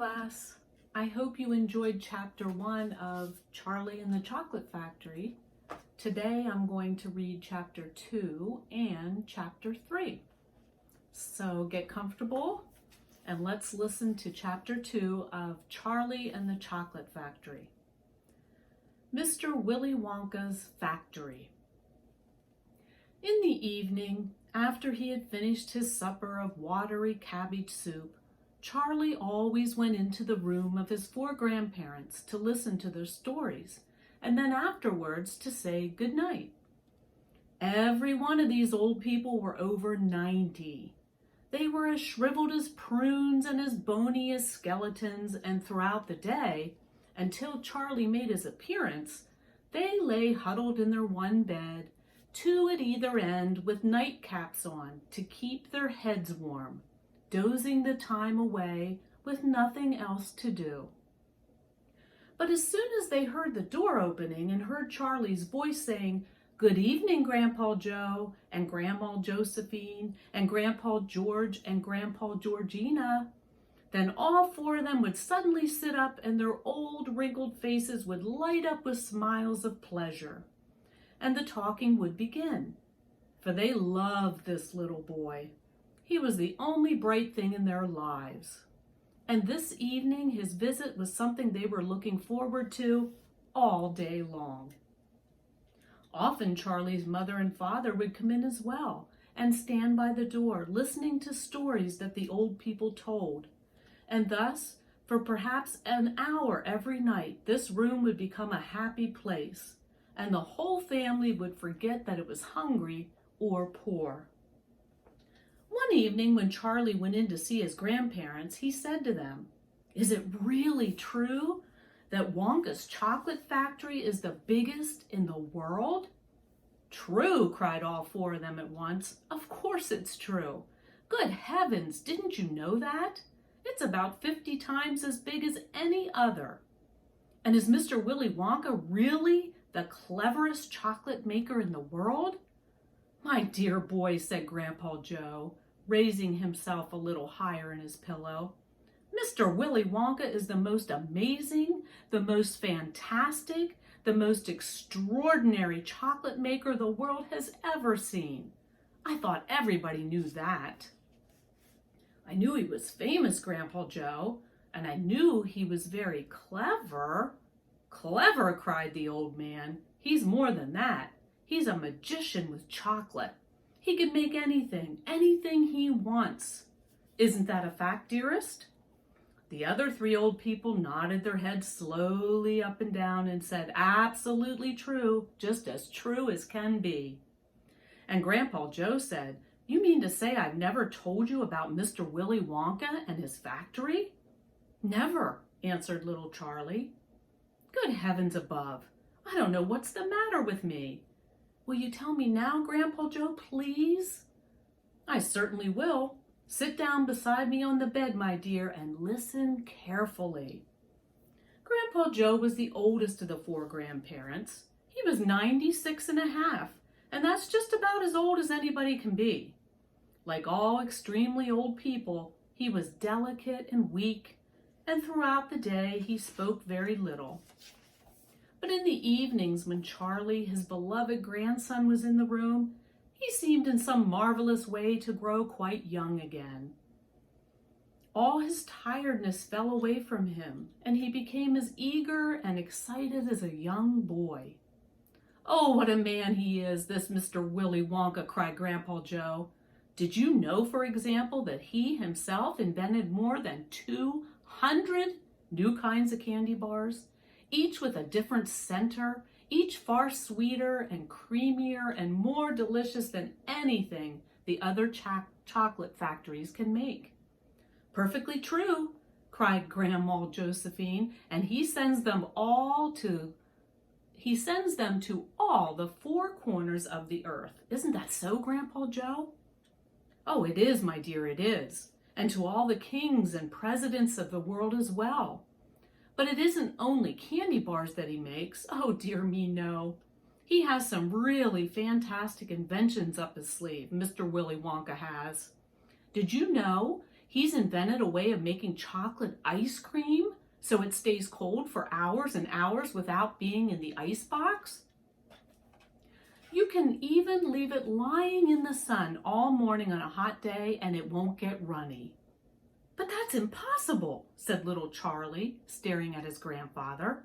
class. I hope you enjoyed chapter 1 of Charlie and the Chocolate Factory. Today I'm going to read chapter 2 and chapter 3. So get comfortable and let's listen to chapter 2 of Charlie and the Chocolate Factory. Mr. Willy Wonka's Factory. In the evening, after he had finished his supper of watery cabbage soup, Charlie always went into the room of his 4 grandparents to listen to their stories, and then afterwards to say good night. Every one of these old people were over 90. They were as shriveled as prunes and as bony as skeletons, and throughout the day, until Charlie made his appearance, they lay huddled in their one bed, 2 at either end with nightcaps on to keep their heads warm, dozing the time away with nothing else to do. But as soon as they heard the door opening and heard Charlie's voice saying, "Good evening, Grandpa Joe, and Grandma Josephine, and Grandpa George, and Grandpa Georgina," then all 4 of them would suddenly sit up and their old wrinkled faces would light up with smiles of pleasure. And the talking would begin, for they loved this little boy. He was the only bright thing in their lives. And this evening, his visit was something they were looking forward to all day long. Often Charlie's mother and father would come in as well and stand by the door, listening to stories that the old people told. And thus, for perhaps an hour every night, this room would become a happy place, and the whole family would forget that it was hungry or poor. One evening when Charlie went in to see his grandparents, he said to them, "Is it really true that Wonka's chocolate factory is the biggest in the world?" "True," cried all 4 of them at once. "Of course it's true. Good heavens, didn't you know that? It's about 50 times as big as any other. And is Mr. Willy Wonka really the cleverest chocolate maker in the world?" "My dear boy," said Grandpa Joe, raising himself a little higher in his pillow, "Mr. Willy Wonka is the most amazing, the most fantastic, the most extraordinary chocolate maker the world has ever seen. I thought everybody knew that." "I knew he was famous, Grandpa Joe, and I knew he was very clever." "Clever," cried the old man. "He's more than that. He's a magician with chocolate. He can make anything he wants. Isn't that a fact, dearest?" The other 3 old people nodded their heads slowly up and down and said, "Absolutely true, just as true as can be." And Grandpa Joe said, "You mean to say I've never told you about Mr. Willy Wonka and his factory?" "Never," answered little Charlie. "Good heavens above, I don't know what's the matter with me. Will you tell me now, Grandpa Joe, please?" "I certainly will. Sit down beside me on the bed, my dear, and listen carefully." Grandpa Joe was the oldest of the 4 grandparents. He was 96 and a half, and that's just about as old as anybody can be. Like all extremely old people, he was delicate and weak, and throughout the day he spoke very little. But in the evenings when Charlie, his beloved grandson, was in the room, he seemed in some marvelous way to grow quite young again. All his tiredness fell away from him, and he became as eager and excited as a young boy. "Oh, what a man he is, this Mr. Willy Wonka," cried Grandpa Joe. "Did you know, for example, that he himself invented more than 200 new kinds of candy bars? Each with a different center, each far sweeter and creamier and more delicious than anything the other chocolate factories can make." "Perfectly true," cried Grandma Josephine, "and he sends them to all the 4 corners of the earth. Isn't that so, Grandpa Joe?" "Oh, it is, my dear, it is, and to all the kings and presidents of the world as well. But it isn't only candy bars that he makes. Oh, dear me, no. He has some really fantastic inventions up his sleeve, Mr. Willy Wonka has. Did you know He's invented a way of making chocolate ice cream so it stays cold for hours and hours without being in the ice box. You can even leave it lying in the sun all morning on a hot day and it won't get runny. But that's impossible, said little Charlie, staring at his grandfather.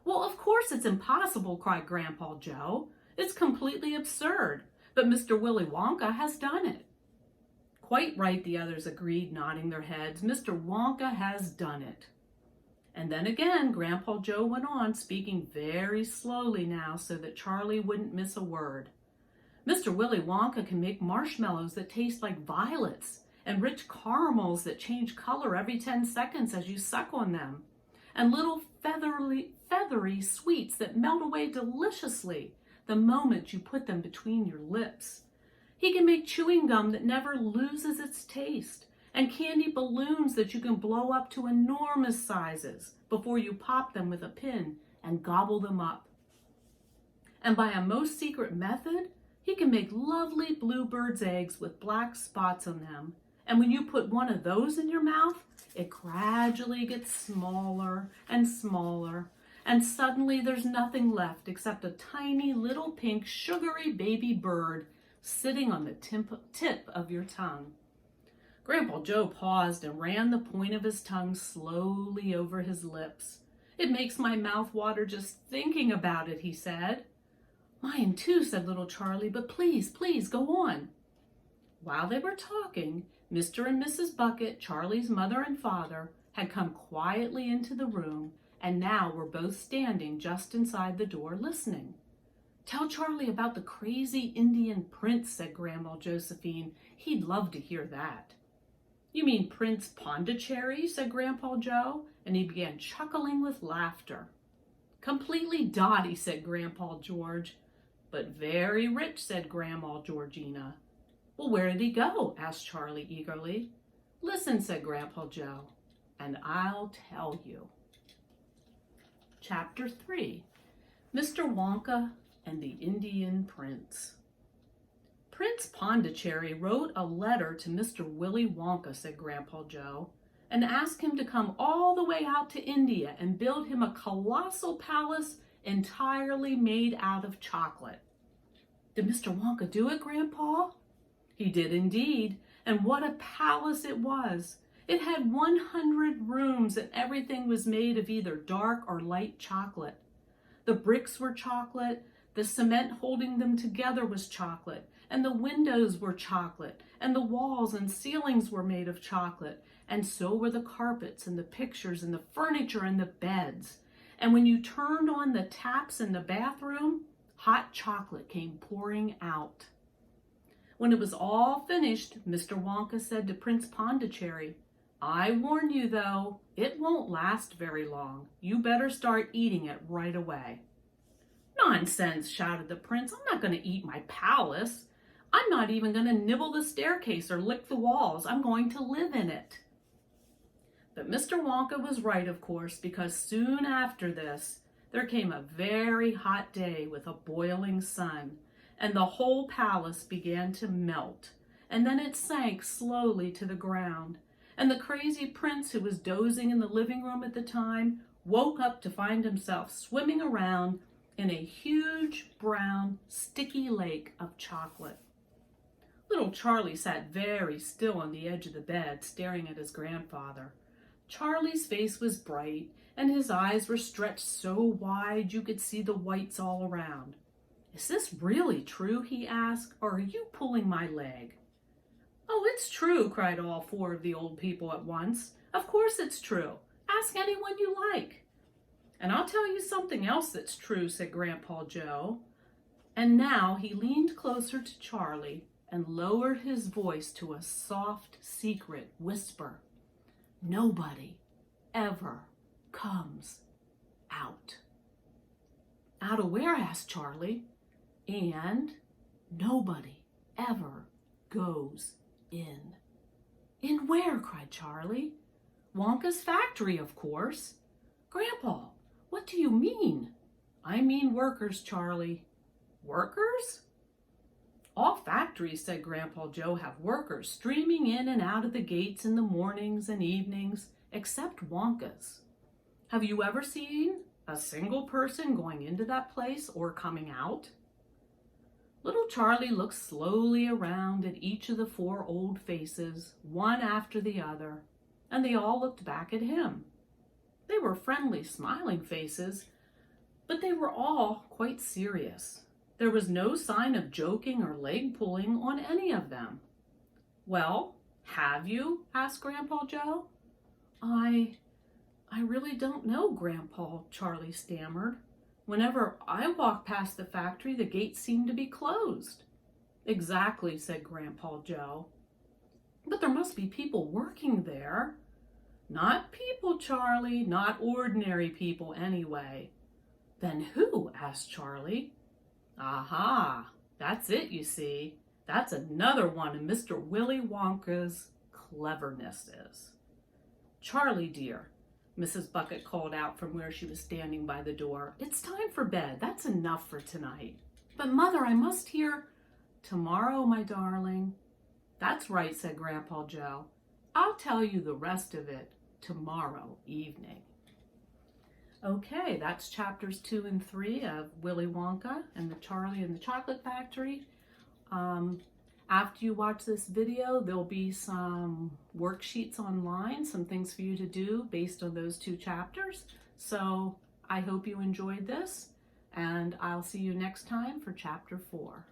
Well, of course it's impossible, cried Grandpa Joe. It's completely absurd, but Mr. Willy Wonka has done it. Quite right, the others agreed, nodding their heads. Mr. Wonka has done it. And then again, Grandpa Joe went on, speaking very slowly now so that Charlie wouldn't miss a word. Mr. Willy Wonka can make marshmallows that taste like violets and rich caramels that change color every 10 seconds as you suck on them, and little feathery sweets that melt away deliciously the moment you put them between your lips. He can make chewing gum that never loses its taste, and candy balloons that you can blow up to enormous sizes before you pop them with a pin and gobble them up. And by a most secret method, he can make lovely bluebird's eggs with black spots on them. And when you put one of those in your mouth, it gradually gets smaller and smaller, and suddenly there's nothing left except a tiny little pink sugary baby bird sitting on the tip of your tongue. Grandpa Joe paused and ran the point of his tongue slowly over his lips. It makes my mouth water just thinking about it, he said. Mine too, said little Charlie, but please, please go on. While they were talking, Mr. and Mrs. Bucket, Charlie's mother and father, had come quietly into the room and now were both standing just inside the door listening. Tell Charlie about the crazy Indian prince, said Grandma Josephine. He'd love to hear that. You mean Prince Pondicherry, said Grandpa Joe, and he began chuckling with laughter. Completely dotty, said Grandpa George. But very rich, said Grandma Georgina. Well, where did he go? Asked Charlie eagerly. Listen, said Grandpa Joe, and I'll tell you. Chapter 3, Mr. Wonka and the Indian Prince. Prince Pondicherry wrote a letter to Mr. Willy Wonka, said Grandpa Joe, and asked him to come all the way out to India and build him a colossal palace entirely made out of chocolate. Did Mr. Wonka do it, Grandpa? He did indeed, and what a palace it was. It had 100 rooms and everything was made of either dark or light chocolate. The bricks were chocolate, the cement holding them together was chocolate, and the windows were chocolate, and the walls and ceilings were made of chocolate, and so were the carpets and the pictures and the furniture and the beds. And when you turned on the taps in the bathroom, hot chocolate came pouring out. When it was all finished, Mr. Wonka said to Prince Pondicherry, I warn you though, it won't last very long. You better start eating it right away. Nonsense, shouted the prince. I'm not going to eat my palace. I'm not even going to nibble the staircase or lick the walls. I'm going to live in it. But Mr. Wonka was right, of course, because soon after this, there came a very hot day with a boiling sun, and the whole palace began to melt, and then it sank slowly to the ground, and the crazy prince who was dozing in the living room at the time woke up to find himself swimming around in a huge, brown, sticky lake of chocolate. Little Charlie sat very still on the edge of the bed, staring at his grandfather. Charlie's face was bright, and his eyes were stretched so wide you could see the whites all around. Is this really true? He asked, or are you pulling my leg? Oh, it's true, cried all four of the old people at once. Of course it's true. Ask anyone you like. And I'll tell you something else that's true, said Grandpa Joe. And now he leaned closer to Charlie and lowered his voice to a soft, secret whisper. Nobody ever comes out. Out of where? Asked Charlie. And nobody ever goes in. In where? Cried Charlie. Wonka's factory, of course. Grandpa, what do you mean? I mean workers, Charlie. Workers? All factories, said Grandpa Joe, have workers streaming in and out of the gates in the mornings and evenings, except Wonka's. Have you ever seen a single person going into that place or coming out? Little Charlie looked slowly around at each of the 4 old faces, one after the other, and they all looked back at him. They were friendly, smiling faces, but they were all quite serious. There was no sign of joking or leg pulling on any of them. Well, have you? Asked Grandpa Joe. I really don't know, Grandpa, Charlie stammered. Whenever I walk past the factory, the gates seem to be closed. Exactly, said Grandpa Joe. But there must be people working there. Not people, Charlie, not ordinary people anyway. Then who? Asked Charlie. Aha, that's it, you see. That's another one of Mr. Willy Wonka's clevernesses. Charlie, dear, Mrs. Bucket called out from where she was standing by the door. It's time for bed. That's enough for tonight. But Mother, I must hear. Tomorrow, my darling. That's right, said Grandpa Joe. I'll tell you the rest of it tomorrow evening. Okay, that's chapters 2 and 3 of Willy Wonka and the Charlie and the Chocolate Factory. After you watch this video, there'll be some worksheets online, some things for you to do based on those 2 chapters. So I hope you enjoyed this, and I'll see you next time for chapter 4.